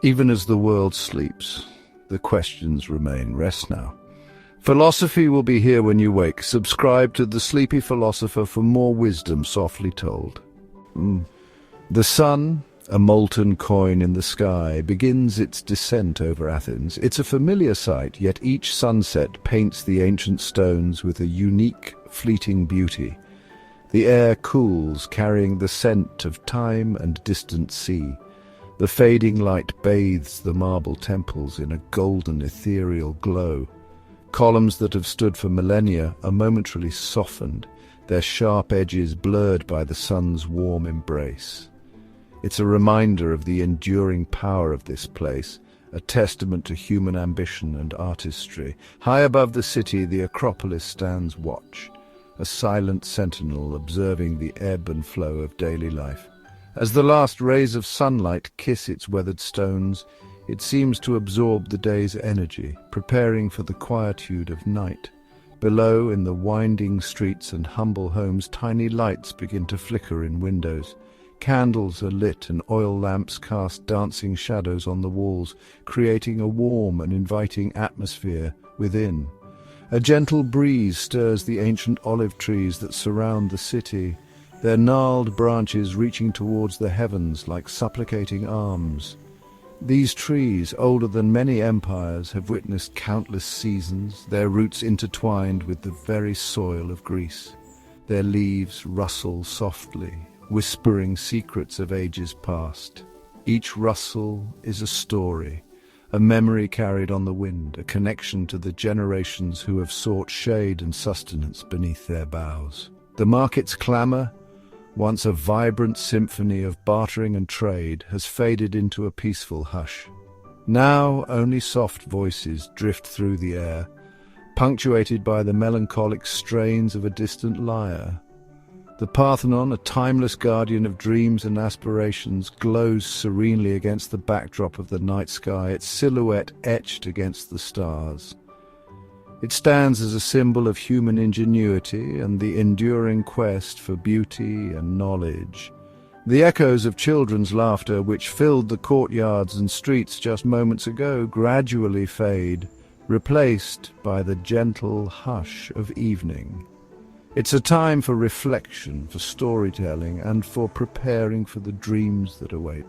Even as the world sleeps, the questions remain. Rest now. Philosophy will be here when you wake. Subscribe to The Sleepy Philosopher for more wisdom softly told. The sun, a molten coin in the sky, begins its descent over Athens. It's a familiar sight, yet each sunset paints the ancient stones with a unique, fleeting beauty. The air cools, carrying the scent of time and distant sea. The fading light bathes the marble temples in a golden, ethereal glow. Columns that have stood for millennia are momentarily softened, their sharp edges blurred by the sun's warm embrace. It's a reminder of the enduring power of this place, a testament to human ambition and artistry. High above the city, the Acropolis stands watch, a silent sentinel observing the ebb and flow of daily life. As the last rays of sunlight kiss its weathered stones, it seems to absorb the day's energy, preparing for the quietude of night. Below, in the winding streets and humble homes, tiny lights begin to flicker in windows. Candles are lit and oil lamps cast dancing shadows on the walls, creating a warm and inviting atmosphere within. A gentle breeze stirs the ancient olive trees that surround the city, their gnarled branches reaching towards the heavens like supplicating arms. These trees, older than many empires, have witnessed countless seasons, their roots intertwined with the very soil of Greece. Their leaves rustle softly, whispering secrets of ages past. Each rustle is a story, a memory carried on the wind, a connection to the generations who have sought shade and sustenance beneath their boughs. The market's clamor, once a vibrant symphony of bartering and trade, has faded into a peaceful hush. Now only soft voices drift through the air, punctuated by the melancholic strains of a distant lyre. The Parthenon, a timeless guardian of dreams and aspirations, glows serenely against the backdrop of the night sky, its silhouette etched against the stars. It stands as a symbol of human ingenuity and the enduring quest for beauty and knowledge. The echoes of children's laughter, which filled the courtyards and streets just moments ago, gradually fade, replaced by the gentle hush of evening. It's a time for reflection, for storytelling, and for preparing for the dreams that await.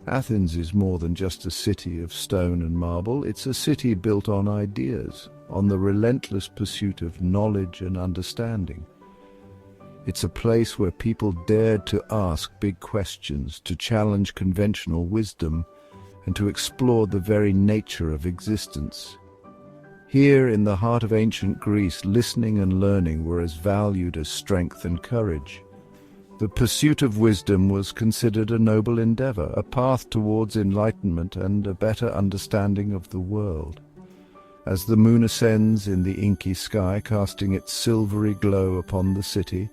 Athens is more than just a city of stone and marble. It's a city built on ideas, on the relentless pursuit of knowledge and understanding. It's a place where people dared to ask big questions, to challenge conventional wisdom, and to explore the very nature of existence. Here, in the heart of ancient Greece, listening and learning were as valued as strength and courage. The pursuit of wisdom was considered a noble endeavor, a path towards enlightenment and a better understanding of the world. As the moon ascends in the inky sky, casting its silvery glow upon the city,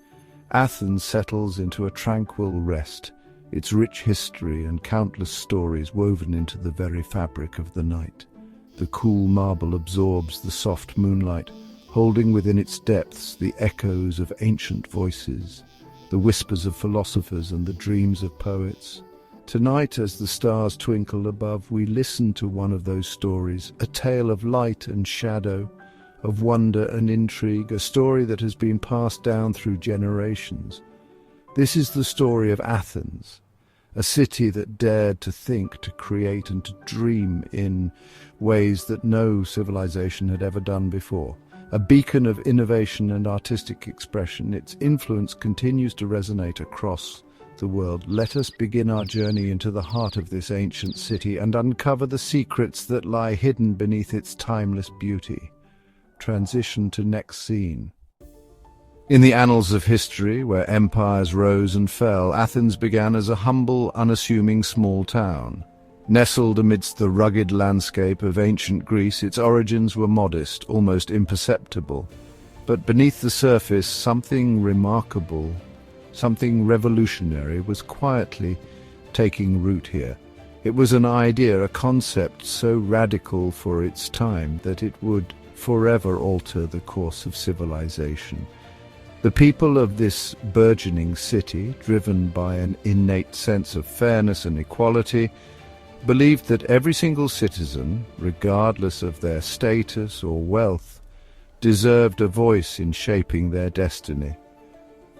Athens settles into a tranquil rest, its rich history and countless stories woven into the very fabric of the night. The cool marble absorbs the soft moonlight, holding within its depths the echoes of ancient voices, the whispers of philosophers and the dreams of poets. Tonight, as the stars twinkle above, we listen to one of those stories, a tale of light and shadow, of wonder and intrigue, a story that has been passed down through generations. This is the story of Athens, a city that dared to think, to create, and to dream in ways that no civilization had ever done before. A beacon of innovation and artistic expression, its influence continues to resonate across the world. Let us begin our journey into the heart of this ancient city and uncover the secrets that lie hidden beneath its timeless beauty. Transition to next scene. In the annals of history, where empires rose and fell, Athens began as a humble, unassuming small town. Nestled amidst the rugged landscape of ancient Greece, its origins were modest, almost imperceptible. But beneath the surface, something remarkable, something revolutionary was quietly taking root here. It was an idea, a concept so radical for its time that it would forever alter the course of civilization. The people of this burgeoning city, driven by an innate sense of fairness and equality, believed that every single citizen, regardless of their status or wealth, deserved a voice in shaping their destiny.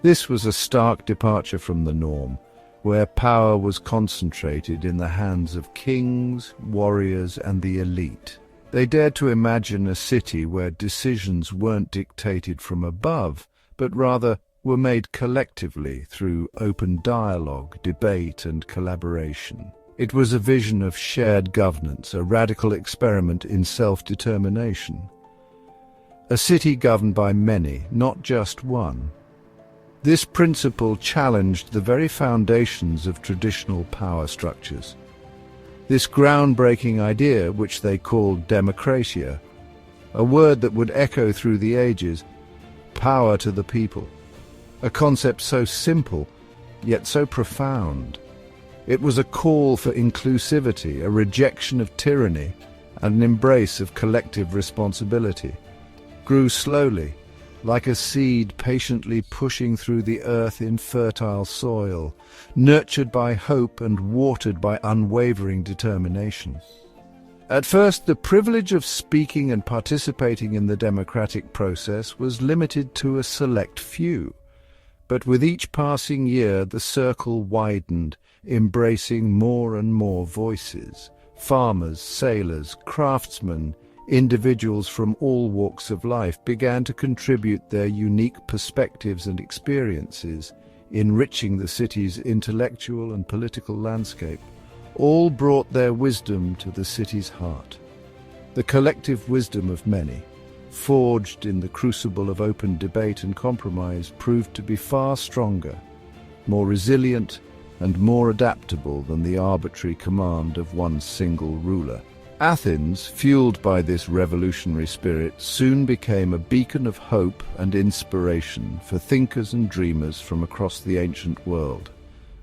This was a stark departure from the norm, where power was concentrated in the hands of kings, warriors, and the elite. They dared to imagine a city where decisions weren't dictated from above, but rather were made collectively through open dialogue, debate, and collaboration. It was a vision of shared governance, a radical experiment in self-determination. A city governed by many, not just one. This principle challenged the very foundations of traditional power structures. This groundbreaking idea, which they called democratia, a word that would echo through the ages, power to the people, a concept so simple, yet so profound. It was a call for inclusivity, a rejection of tyranny, and an embrace of collective responsibility. Grew slowly, like a seed patiently pushing through the earth in fertile soil, nurtured by hope and watered by unwavering determination. At first, the privilege of speaking and participating in the democratic process was limited to a select few. But with each passing year, the circle widened, embracing more and more voices. Farmers, sailors, craftsmen, individuals from all walks of life began to contribute their unique perspectives and experiences, enriching the city's intellectual and political landscape. All brought their wisdom to the city's heart. The collective wisdom of many, forged in the crucible of open debate and compromise, proved to be far stronger, more resilient, and more adaptable than the arbitrary command of one single ruler. Athens, fueled by this revolutionary spirit, soon became a beacon of hope and inspiration for thinkers and dreamers from across the ancient world.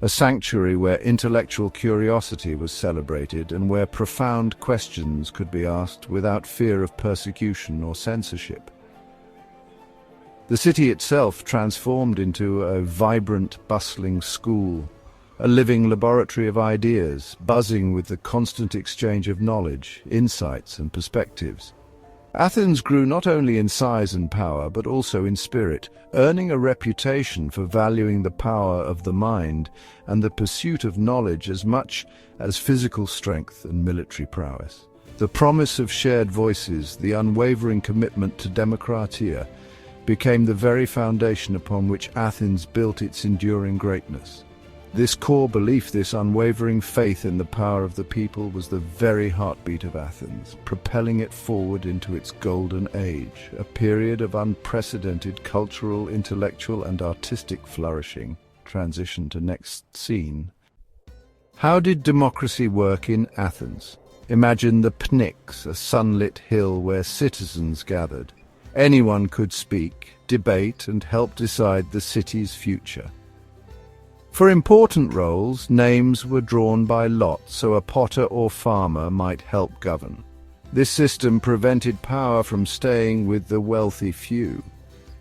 A sanctuary where intellectual curiosity was celebrated and where profound questions could be asked without fear of persecution or censorship. The city itself transformed into a vibrant, bustling school, a living laboratory of ideas, buzzing with the constant exchange of knowledge, insights, and perspectives. Athens grew not only in size and power, but also in spirit, earning a reputation for valuing the power of the mind and the pursuit of knowledge as much as physical strength and military prowess. The promise of shared voices, the unwavering commitment to democratia, became the very foundation upon which Athens built its enduring greatness. This core belief, this unwavering faith in the power of the people, was the very heartbeat of Athens, propelling it forward into its golden age, a period of unprecedented cultural, intellectual, and artistic flourishing. Transition to next scene. How did democracy work in Athens? Imagine the Pnyx, a sunlit hill where citizens gathered. Anyone could speak, debate, and help decide the city's future. For important roles, names were drawn by lot, so a potter or farmer might help govern. This system prevented power from staying with the wealthy few.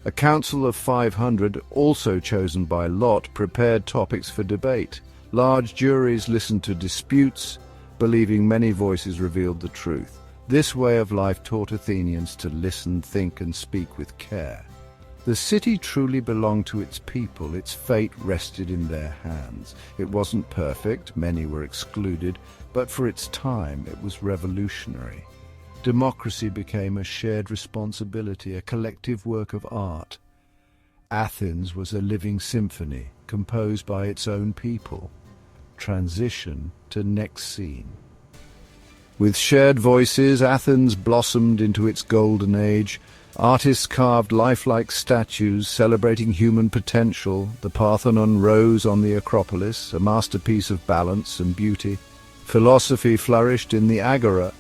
A council of 500, also chosen by lot, prepared topics for debate. Large juries listened to disputes, believing many voices revealed the truth. This way of life taught Athenians to listen, think, and speak with care. The city truly belonged to its people. Its fate rested in their hands. It wasn't perfect, many were excluded, but for its time it was revolutionary. Democracy became a shared responsibility, a collective work of art. Athens was a living symphony, composed by its own people. Transition to next scene. With shared voices, Athens blossomed into its golden age. Artists carved lifelike statues celebrating human potential. The Parthenon rose on the Acropolis, a masterpiece of balance and beauty. Philosophy flourished in the Agora.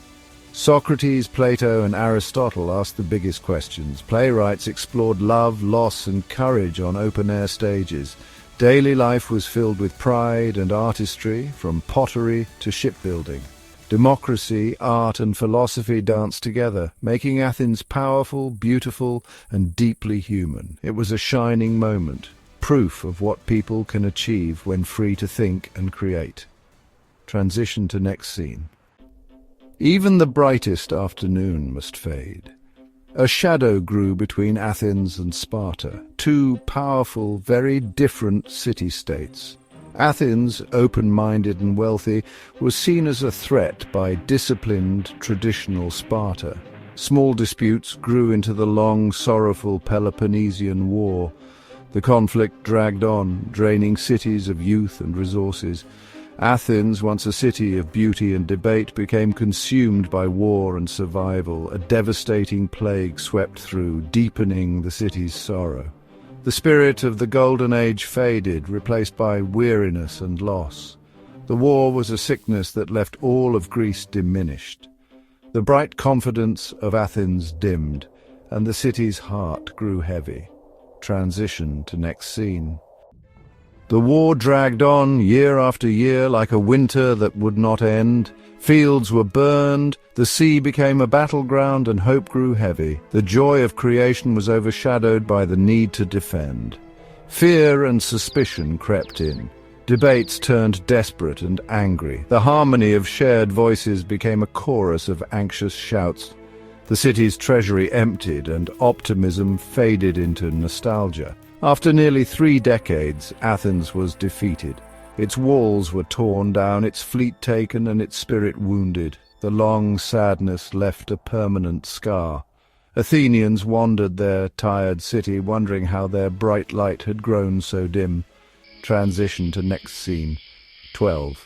Socrates, Plato, and Aristotle asked the biggest questions. Playwrights explored love, loss, and courage on open-air stages. Daily life was filled with pride and artistry, from pottery to shipbuilding. Democracy, art, and philosophy danced together, making Athens powerful, beautiful, and deeply human. It was a shining moment, proof of what people can achieve when free to think and create. Transition to next scene. Even the brightest afternoon must fade. A shadow grew between Athens and Sparta, two powerful, very different city-states. Athens, open-minded and wealthy, was seen as a threat by disciplined, traditional Sparta. Small disputes grew into the long, sorrowful Peloponnesian War. The conflict dragged on, draining cities of youth and resources. Athens, once a city of beauty and debate, became consumed by war and survival. A devastating plague swept through, deepening the city's sorrow. The spirit of the Golden Age faded, replaced by weariness and loss. The war was a sickness that left all of Greece diminished. The bright confidence of Athens dimmed, and the city's heart grew heavy. Transition to next scene. The war dragged on year after year like a winter that would not end. Fields were burned, the sea became a battleground, and hope grew heavy. The joy of creation was overshadowed by the need to defend. Fear and suspicion crept in. Debates turned desperate and angry. The harmony of shared voices became a chorus of anxious shouts. The city's treasury emptied, and optimism faded into nostalgia. After nearly 3 decades, Athens was defeated. Its walls were torn down, its fleet taken, and its spirit wounded. The long sadness left a permanent scar. Athenians wandered their tired city, wondering how their bright light had grown so dim. Transition to next scene. 12.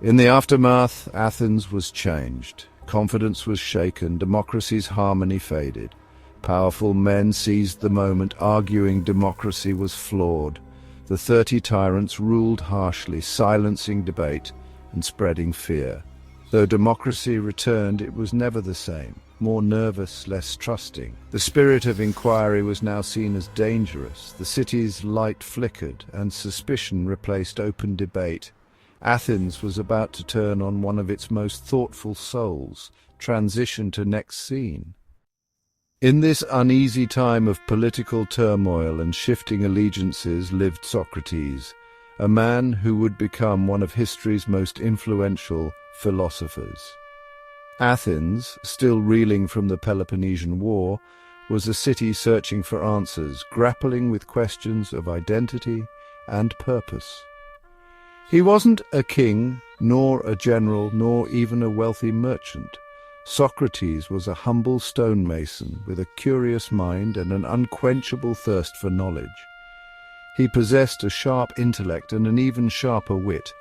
In the aftermath, Athens was changed. Confidence was shaken, democracy's harmony faded. Powerful men seized the moment, arguing democracy was flawed. The 30 tyrants ruled harshly, silencing debate and spreading fear. Though democracy returned, it was never the same. More nervous, less trusting. The spirit of inquiry was now seen as dangerous. The city's light flickered, and suspicion replaced open debate. Athens was about to turn on one of its most thoughtful souls. Transition to next scene. In this uneasy time of political turmoil and shifting allegiances lived Socrates, a man who would become one of history's most influential philosophers. Athens, still reeling from the Peloponnesian War, was a city searching for answers, grappling with questions of identity and purpose. He wasn't a king, nor a general, nor even a wealthy merchant. Socrates was a humble stonemason with a curious mind and an unquenchable thirst for knowledge. He possessed a sharp intellect and an even sharper wit.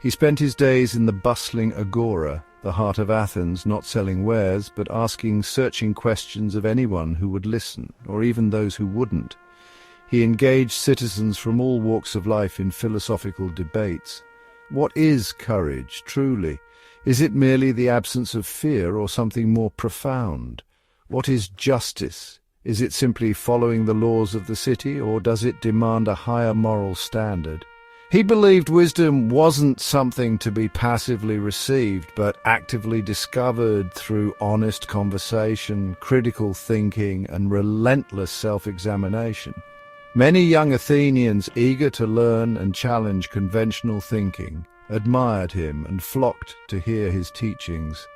He spent his days in the bustling agora, the heart of Athens, not selling wares, but asking searching questions of anyone who would listen, or even those who wouldn't. He engaged citizens from all walks of life in philosophical debates. What is courage, truly? Is it merely the absence of fear, or something more profound? What is justice? Is it simply following the laws of the city, or does it demand a higher moral standard? He believed wisdom wasn't something to be passively received, but actively discovered through honest conversation, critical thinking, and relentless self-examination. Many young Athenians, eager to learn and challenge conventional thinking, admired him and flocked to hear his teachings.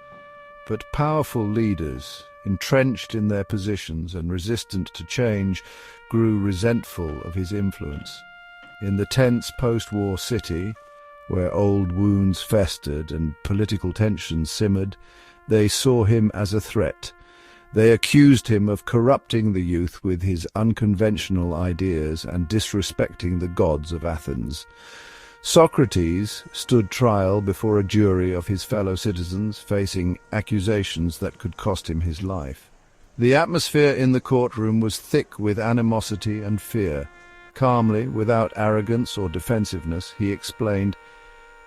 But powerful leaders, entrenched in their positions and resistant to change, grew resentful of his influence. In the tense post-war city, where old wounds festered and political tensions simmered, they saw him as a threat. They accused him of corrupting the youth with his unconventional ideas and disrespecting the gods of Athens. Socrates stood trial before a jury of his fellow citizens, facing accusations that could cost him his life. The atmosphere in the courtroom was thick with animosity and fear. Calmly, without arrogance or defensiveness, he explained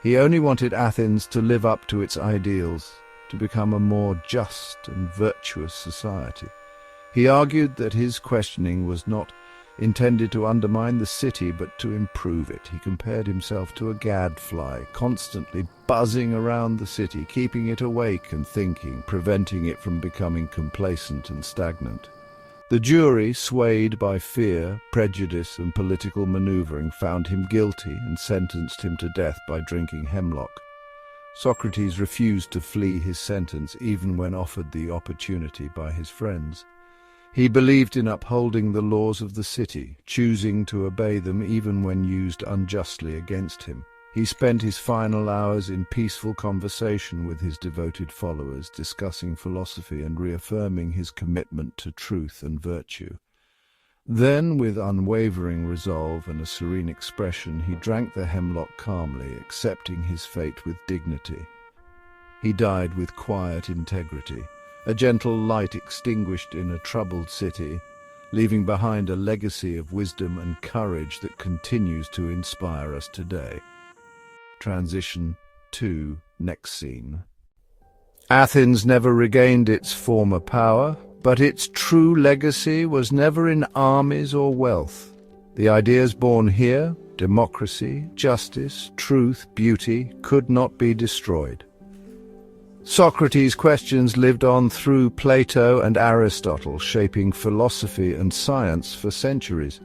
he only wanted Athens to live up to its ideals, to become a more just and virtuous society. He argued that his questioning was not intended to undermine the city, but to improve it. He compared himself to a gadfly, constantly buzzing around the city, keeping it awake and thinking, preventing it from becoming complacent and stagnant. The jury, swayed by fear, prejudice, and political maneuvering, found him guilty and sentenced him to death by drinking hemlock. Socrates refused to flee his sentence even when offered the opportunity by his friends. He believed in upholding the laws of the city, choosing to obey them even when used unjustly against him. He spent his final hours in peaceful conversation with his devoted followers, discussing philosophy and reaffirming his commitment to truth and virtue. Then, with unwavering resolve and a serene expression, he drank the hemlock calmly, accepting his fate with dignity. He died with quiet integrity, a gentle light extinguished in a troubled city, leaving behind a legacy of wisdom and courage that continues to inspire us today. Transition to next scene. Athens never regained its former power, but its true legacy was never in armies or wealth. The ideas born here, democracy, justice, truth, beauty, could not be destroyed. Socrates' questions lived on through Plato and Aristotle, shaping philosophy and science for centuries.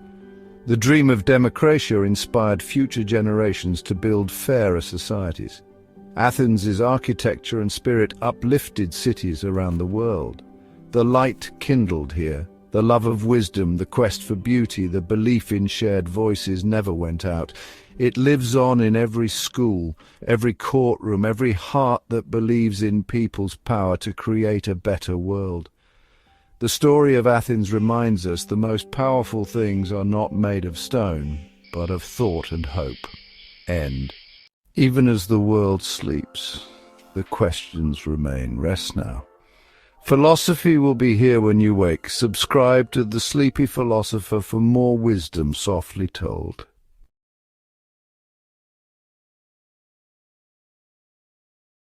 The dream of democratia inspired future generations to build fairer societies. Athens' architecture and spirit uplifted cities around the world. The light kindled here. The love of wisdom, the quest for beauty, the belief in shared voices never went out. It lives on in every school, every courtroom, every heart that believes in people's power to create a better world. The story of Athens reminds us the most powerful things are not made of stone, but of thought and hope. End. Even as the world sleeps, the questions remain. Rest now. Philosophy will be here when you wake. Subscribe to The Sleepy Philosopher for more wisdom softly told.